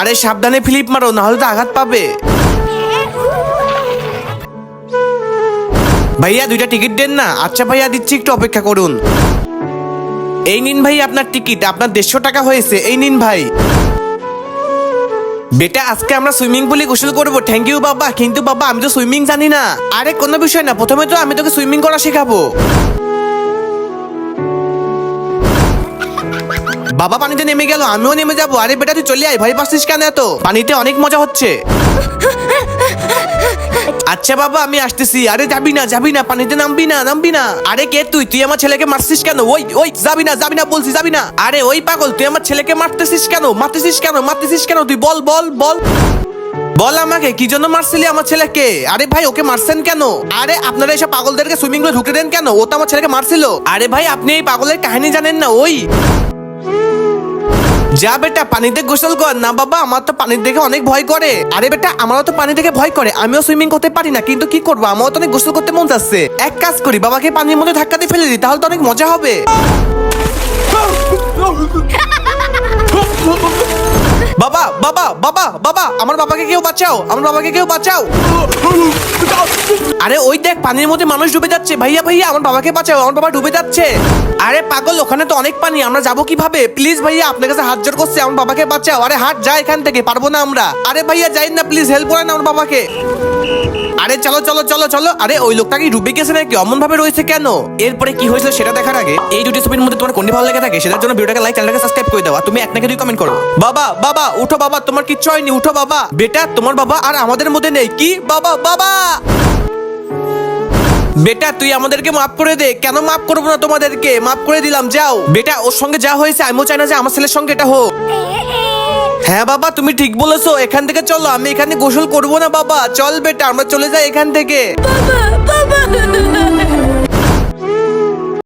আরে সাবধানে ফ্লিপ মারো, না হলে তো আঘাত পাবে। ভাইয়া 2টা টিকিট দেন না। আচ্ছা ভাইয়া দিচ্ছি, একটু অপেক্ষা করুন। এই নিন ভাই আপনার টিকিট, আপনার 150 টাকা হয়েছে, এই নিন ভাই। বেটা আজকে আমরা সুইমিং পুলে গোসল করবো। থ্যাংক ইউ বাবা, কিন্তু বাবা আমি তো সুইমিং জানি না। আরে কোনো বিষয় না, প্রথমে তো আমি তোকে সুইমিং করা শেখাবো। বাবা পানিতে নেমে গেল, আমিও নেমে যাবো। আরে বেটা তুই চলে আয়, ভয় পাচ্ছিস কেন এত? পানিতে অনেক মজা হচ্ছে। আচ্ছা বাবা আমি আসতেছি। আরে যাবি না, পানিতে নামবি না। আরে কে তুই আমার ছেলেকে মারছিস কেন? ওই যাবি না বলছি, যাবি না। আরে ওই পাগল, তুই আমার ছেলেকে মারতেছিস কেন? তুই বল বল আমাকে, কি জন্য মারছিলি আমার ছেলেকে? আরে ভাই ওকে মারছেন কেন? আরে আপনারা এসব পাগলদেরকে সুইমিং পুলে ঢুকতে দেন কেন? ও তো আমার ছেলেকে মারছিল। আরে ভাই আপনি এই পাগলের কাহিনী জানেন না? ওই যা বেটা পানিতে গোসল কর। না বাবা আমার তো পানি দেখে অনেক ভয় করে। আরে বেটা আমারও তো পানি দেখে ভয় করে, আমিও সুইমিং করতে পারি না, কিন্তু কি করবো, আমারও তো অনেক গোসল করতে মন যাচ্ছে। এক কাজ করি, বাবাকে পানির মধ্যে ধাক্কা দিয়ে ফেলে দিই, তাহলে তো অনেক মজা হবে। বাবা আমার বাবাকে কেউ বাঁচাও। আরে ওই দেখ পানির মধ্যে মানুষ ডুবে যাচ্ছে। ভাইয়া আমার বাবাকে বাঁচাও, আমার বাবা ডুবে যাচ্ছে। আরে পাগল ওখানে তো অনেক পানি, আমরা যাবো কিভাবে? প্লিজ ভাইয়া আপনার কাছে হাত জোড় করছে, আমার বাবাকে বাঁচাও। আরে হাত যা এখান থেকে, পারবো না আমরা। আরে ভাইয়া যাই না, প্লিজ হেল্প করেন আমার বাবাকে। আরে চলো। আরে ওই লোকটা কি ডুবে গেছে নাকি? অমন ভাবে রয়েছে কেন? এরপরে কি হয়েছিল সেটা দেখার আগে এই দুটি ছবির মধ্যে তোমার কোনটি ভালো লেগে থাকে সেটার জন্য ভিডিওটাকে লাইক, চ্যানেলটাকে সাবস্ক্রাইব করে দাও। আর তুমি 1 নাকি 2 কমেন্ট করো। বাবা উঠো বাবা, তোমার কিচ্ছু হয়নি, উঠো বাবা। বেটা তোমার বাবা আর আমাদের মধ্যে নেই কি? বাবা বেটা তুই আমাদেরকে মাফ করে দে। কেন মাফ করবো না তোমাদেরকে? মাফ করে দিলাম, যাও। বেটা ওর সঙ্গে যা হয়েছে আমিও চাই না যে আমার ছেলের সঙ্গে এটা হোক। হ্যাঁ বাবা তুমি ঠিক বলেছো, এখান থেকে চলো। আমি এখানে গোসল করবো না বাবা, চল বেটা আমরা চলে যাই এখান থেকে। বাবা